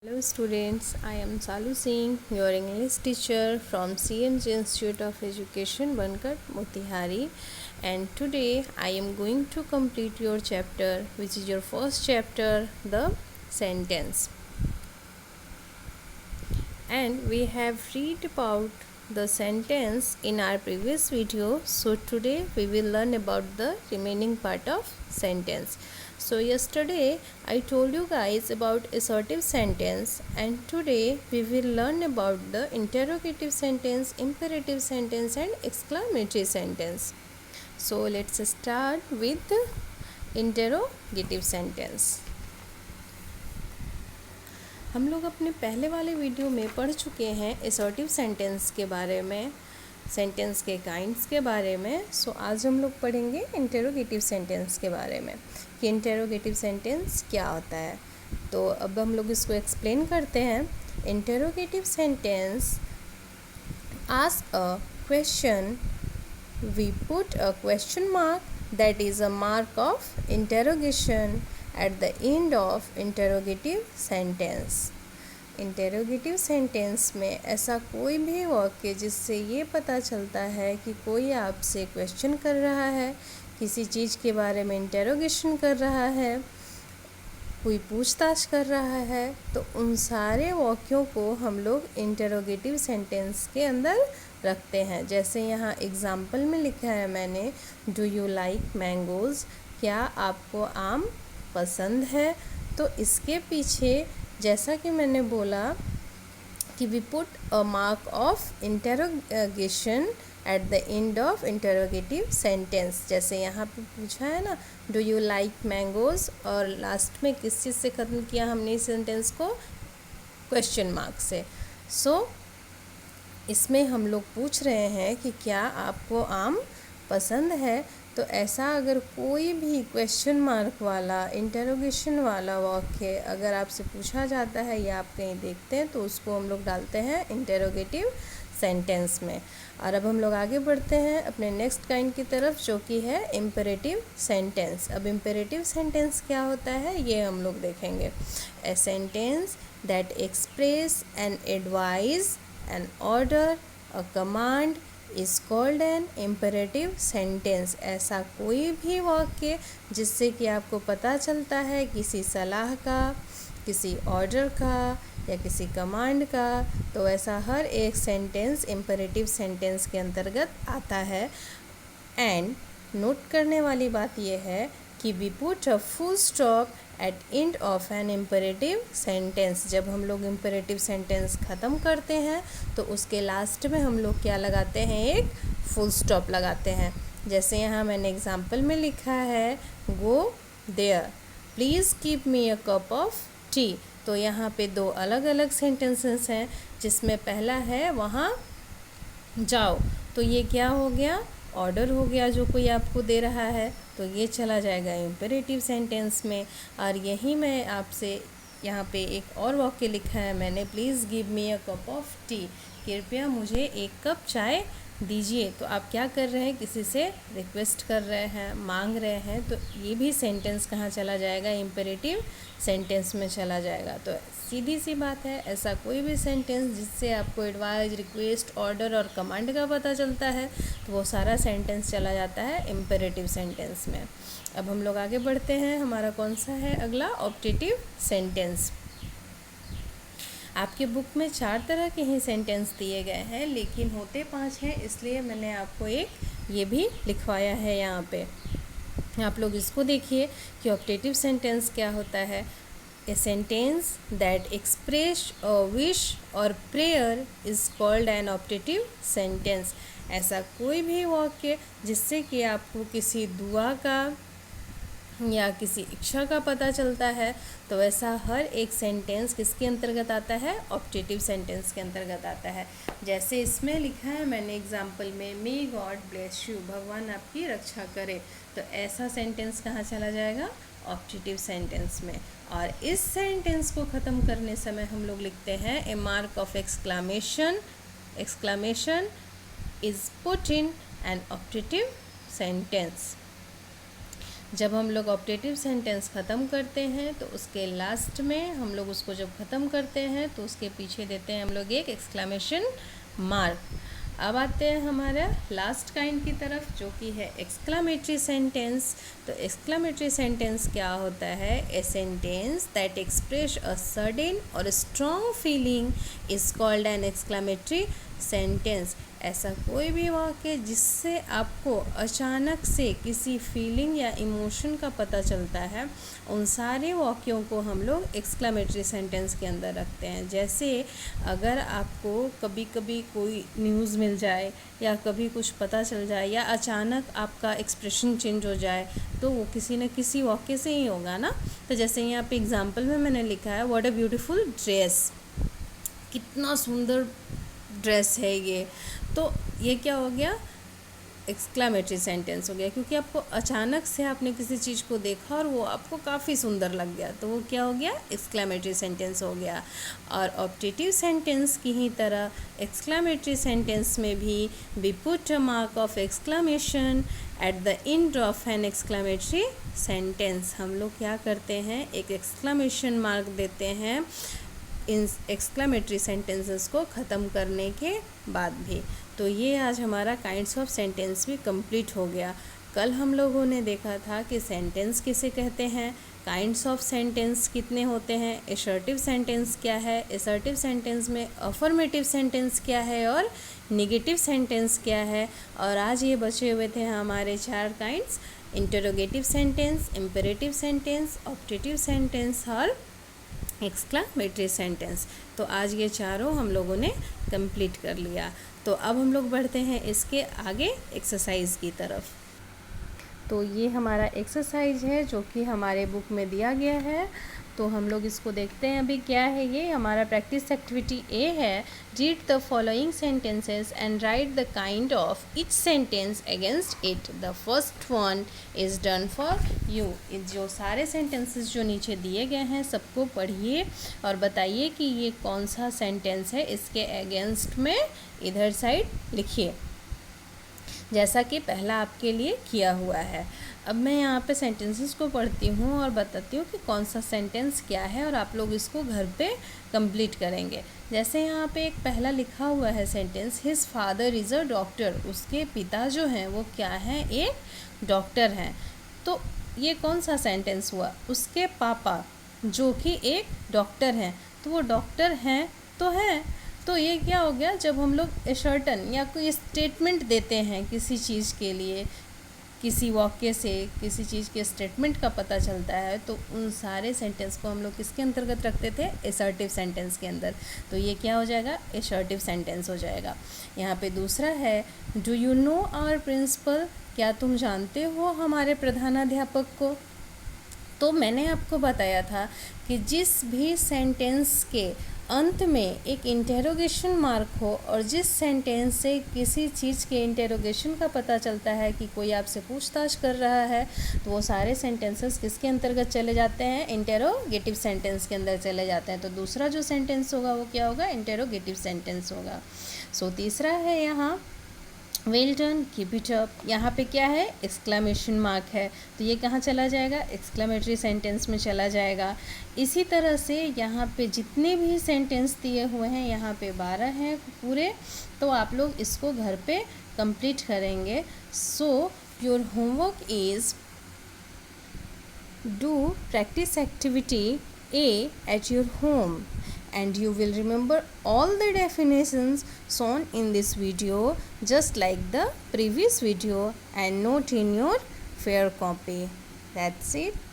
Hello students, I am Salu Singh, your English teacher from CMG Institute of Education, Bankat, Motihari, and today I am going to complete your chapter, which is your first chapter, the sentence. And we have read about the sentence in our previous video, so today we will learn about the remaining part of sentence. So yesterday I told you guys about assertive sentence, and today we will learn about the interrogative sentence, imperative sentence and exclamatory sentence. So let's start with the interrogative sentence. हम लोग अपने पहले वाले video में पढ़ चुके हैं assertive sentence के बारे में, सेंटेंस के काइंड्स के बारे में. सो आज हम लोग पढ़ेंगे इंटेरोगेटिव सेंटेंस के बारे में कि इंटेरोगेटिव सेंटेंस क्या होता है. तो अब हम लोग इसको एक्सप्लेन करते हैं. Interrogative sentence ask a question, we put a question mark that is a mark of interrogation at the end of interrogative sentence. Interrogative sentence में ऐसा कोई भी वाक्य जिससे ये पता चलता है कि कोई आपसे क्वेश्चन कर रहा है, किसी चीज़ के बारे में इंटेरोगेशन कर रहा है, कोई पूछताछ कर रहा है, तो उन सारे वाक्यों को हम लोग इंटेरोगेटिव सेंटेंस के अंदर रखते हैं. जैसे यहाँ एग्जाम्पल में लिखा है मैंने, डू यू लाइक मैंगोज़, क्या आपको आम पसंद है. तो इसके पीछे जैसा कि मैंने बोला कि we put a mark of interrogation at the end of interrogative sentence. जैसे यहाँ पे पूछा है ना, डू यू लाइक मैंगोज़, और लास्ट में किस चीज़ से ख़त्म किया हमने इस सेंटेंस को, क्वेश्चन मार्क से. सो इसमें हम लोग पूछ रहे हैं कि क्या आपको आम पसंद है. तो ऐसा अगर कोई भी क्वेश्चन मार्क वाला, इंटेरोगेशन वाला वाक्य अगर आपसे पूछा जाता है या आप कहीं देखते हैं, तो उसको हम लोग डालते हैं इंटेरोगेटिव सेंटेंस में. और अब हम लोग आगे बढ़ते हैं अपने नेक्स्ट काइंड की तरफ, जो कि है इम्पेरेटिव सेंटेंस. अब इम्पेरेटिव सेंटेंस क्या होता है ये हम लोग देखेंगे. A sentence that express an advice, an order, a command is called an imperative sentence. ऐसा कोई भी वाक्य जिससे कि आपको पता चलता है किसी सलाह का, किसी ऑर्डर का या किसी कमांड का, तो ऐसा हर एक सेंटेंस इम्पेरेटिव सेंटेंस के अंतर्गत आता है. एंड नोट करने वाली बात यह है कि we put a full stop at end of an imperative sentence. जब हम लोग इम्पेरेटिव सेंटेंस ख़त्म करते हैं तो उसके लास्ट में हम लोग क्या लगाते हैं, एक फुल स्टॉप लगाते हैं. जैसे यहाँ मैंने एग्जाम्पल में लिखा है, go there, please keep me a cup of tea. तो यहाँ पे दो अलग अलग सेंटेंसेस हैं, जिसमें पहला है वहाँ जाओ. तो ये क्या हो गया, ऑर्डर हो गया जो कोई आपको दे रहा है, तो ये चला जाएगा इम्पेरेटिव सेंटेंस में. और यही मैं आपसे यहाँ पे एक और वाक्य लिखा है मैंने, please give me a cup of T, कृपया मुझे एक कप चाय दीजिए. तो आप क्या कर रहे हैं, किसी से रिक्वेस्ट कर रहे हैं, मांग रहे हैं, तो ये भी सेंटेंस कहाँ चला जाएगा, इम्पेरेटिव सेंटेंस में चला जाएगा. तो सीधी सी बात है, ऐसा कोई भी सेंटेंस जिससे आपको एडवाइस, रिक्वेस्ट, ऑर्डर और कमांड का पता चलता है, तो वो सारा सेंटेंस चला जाता है इम्पेरेटिव सेंटेंस में. अब हम लोग आगे बढ़ते हैं. हमारा कौन सा है अगला, ऑप्टेटिव सेंटेंस. आपके बुक में 4 तरह के ही सेंटेंस दिए गए हैं, लेकिन होते 5 हैं, इसलिए मैंने आपको एक ये भी लिखवाया है यहाँ पे. आप लोग इसको देखिए कि ऑप्टेटिव सेंटेंस क्या होता है. A sentence that express a wish or prayer is called an optative sentence. ऐसा कोई भी वाक्य जिससे कि आपको किसी दुआ का या किसी इच्छा का पता चलता है, तो ऐसा हर एक सेंटेंस किसके अंतर्गत आता है, ऑप्टेटिव सेंटेंस के अंतर्गत आता है. जैसे इसमें लिखा है मैंने एग्जाम्पल में, मे गॉड ब्लेस यू, भगवान आपकी रक्षा करे. तो ऐसा सेंटेंस कहाँ चला जाएगा, ऑप्टेटिव सेंटेंस में. और इस सेंटेंस को ख़त्म करने समय हम लोग लिखते हैं a mark of exclamation, exclamation is put in an optative sentence. जब हम लोग ऑप्टेटिव सेंटेंस ख़त्म करते हैं तो उसके लास्ट में हम लोग उसको जब ख़त्म करते हैं तो उसके पीछे देते हैं हम लोग एक एक्सक्लेमेशन मार्क। अब आते हैं हमारा लास्ट काइंड की तरफ, जो कि है एक्सक्लेमेटरी सेंटेंस। तो एक्सक्लेमेटरी सेंटेंस क्या होता है? A sentence that express a sudden or strong feeling is called an exclamatory sentence. ऐसा कोई भी वाक्य जिससे आपको अचानक से किसी फीलिंग या इमोशन का पता चलता है, उन सारे वाक्यों को हम लोग एक्सक्लेमेटरी सेंटेंस के अंदर रखते हैं। जैसे अगर आपको कभी कभी कोई न्यूज़ मिल जाए या कभी कुछ पता चल जाए या अचानक आपका एक्सप्रेशन चेंज हो जाए, तो वो किसी न किसी वाक्य से ही होगा ना। तो जैसे यहाँ पे एग्जाम्पल में मैंने लिखा है, व्हाट अ ब्यूटीफुल ड्रेस, कितना सुंदर ड्रेस है ये। तो ये क्या हो गया? एक्सक्लेमेटरी सेंटेंस हो गया, क्योंकि आपको अचानक से आपने किसी चीज़ को देखा और वो आपको काफ़ी सुंदर लग गया, तो वो क्या हो गया? एक्सक्लेमेटरी सेंटेंस हो गया। और ऑप्टेटिव सेंटेंस की ही तरह एक्सक्लेमेटरी सेंटेंस में भी we put a mark of exclamation at the end of an exclamatory sentence. हम लोग क्या करते हैं? एक एक्सक्लेमेशन मार्क देते हैं इन एक्सक्लेमेटरी सेंटेंसेस को ख़त्म करने के बाद भी। तो ये आज हमारा काइंड्स ऑफ सेंटेंस भी कंप्लीट हो गया। कल हम लोगों ने देखा था कि सेंटेंस किसे कहते हैं, काइंड्स ऑफ सेंटेंस कितने होते हैं, असर्टिव सेंटेंस क्या है, असर्टिव सेंटेंस में अफर्मेटिव सेंटेंस क्या है और नेगेटिव सेंटेंस क्या है। और आज ये बचे हुए थे हमारे 4 kinds, interrogative sentence, imperative sentence, optative sentence और एक्सक्लेमेटरी सेंटेंस। तो आज ये चारों हम लोगों ने कंप्लीट कर लिया। तो अब हम लोग बढ़ते हैं इसके आगे एक्सरसाइज की तरफ। तो ये हमारा एक्सरसाइज है जो कि हमारे बुक में दिया गया है। तो हम लोग इसको देखते हैं अभी क्या है। ये हमारा प्रैक्टिस एक्टिविटी ए है। Read the following sentences and right the kind of each sentence against it. The first one is done for you. जो सारे सेंटेंसेस जो नीचे दिए गए हैं सबको पढ़िए और बताइए कि ये कौन सा सेंटेंस है, इसके अगेंस्ट में इधर साइड लिखिए, जैसा कि पहला आपके लिए किया हुआ है। अब मैं यहाँ पे सेंटेंसेस को पढ़ती हूँ और बताती हूँ कि कौन सा सेंटेंस क्या है और आप लोग इसको घर पे कंप्लीट करेंगे। जैसे यहाँ पे एक पहला लिखा हुआ है sentence, his father is a doctor. उसके पिता जो हैं वो क्या हैं? एक डॉक्टर हैं। तो ये कौन सा सेंटेंस हुआ? उसके पापा जो कि एक डॉक्टर हैं, तो वो डॉक्टर हैं तो हैं। तो ये क्या हो गया? जब हम लोग एशर्टन या कोई स्टेटमेंट देते हैं किसी चीज़ के लिए, किसी वाक्य से किसी चीज़ के स्टेटमेंट का पता चलता है, तो उन सारे सेंटेंस को हम लोग किसके अंतर्गत रखते थे? असर्टिव सेंटेंस के अंदर। तो ये क्या हो जाएगा? असर्टिव सेंटेंस हो जाएगा। यहाँ पे दूसरा है, do you know our principal? क्या तुम जानते हो हमारे प्रधानाध्यापक को? तो मैंने आपको बताया था कि जिस भी सेंटेंस के अंत में एक इंटेरोगेशन मार्क हो और जिस सेंटेंस से किसी चीज़ के इंटेरोगेशन का पता चलता है कि कोई आपसे पूछताछ कर रहा है, तो वो सारे सेंटेंसेस किसके अंतर्गत चले जाते हैं? इंटेरोगेटिव सेंटेंस के अंदर चले जाते हैं। तो दूसरा जो सेंटेंस होगा वो क्या होगा? इंटेरोगेटिव सेंटेंस होगा। सो तीसरा है यहाँ, well done, keep it up. यहाँ पे क्या है? एक्सक्लेमेशन मार्क है, तो ये कहाँ चला जाएगा? एक्सक्लेमेटरी सेंटेंस में चला जाएगा। इसी तरह से यहाँ पे जितने भी सेंटेंस दिए हुए हैं, यहाँ पे 12 हैं पूरे, तो आप लोग इसको घर पे कंप्लीट करेंगे। So your homework is do practice activity A at your home, and you will remember all the definitions shown in this video just like the previous video and note in your fair copy. That's it.